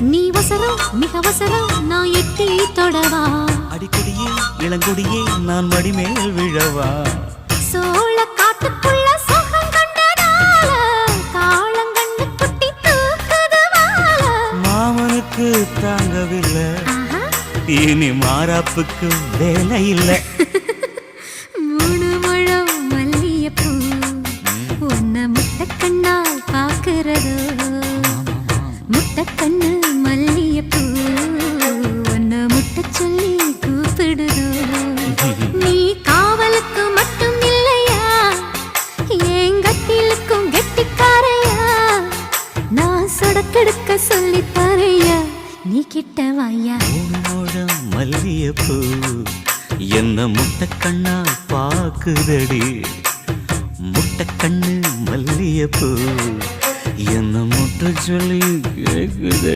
நீ வசரம் மிக வசரம் நான் எட்டி தொடவா அடிக்கடியே இளங்கொடியே நான் மடிமேல் விழவா சோழ காட்டுக்குள்ள சோகம் கண்டதால காளங்கண்ணு குட்டி தூக்குதுவால மாமனுக்கு தாங்கவில்லை இனி மாறாப்புக்கு வேலை இல்லை மூணு முழம் மல்லியப்பூ உன்னை முட்டைக்கண்ணால் பாக்குறதோ முட்டைக்கண்ணு மல்லியப்பூ உன்னை முட்டை சொல்லி கூப்பிடுதோ நீ காவலுக்கு மட்டும் இல்லையா எங்கட்டிலுக்கும் கெட்டிக்காரையா நான் சொடக்கெடுக்க சொல்லி தரையா நீ கிட்ட வாயா மல்லியப்பூ என்ன முட்டைக்கண்ணா பாக்குதடி முட்டைக்கண்ணு மல்லியப்பூ என்ன முட்டை சொல்லி கேக்குதடி.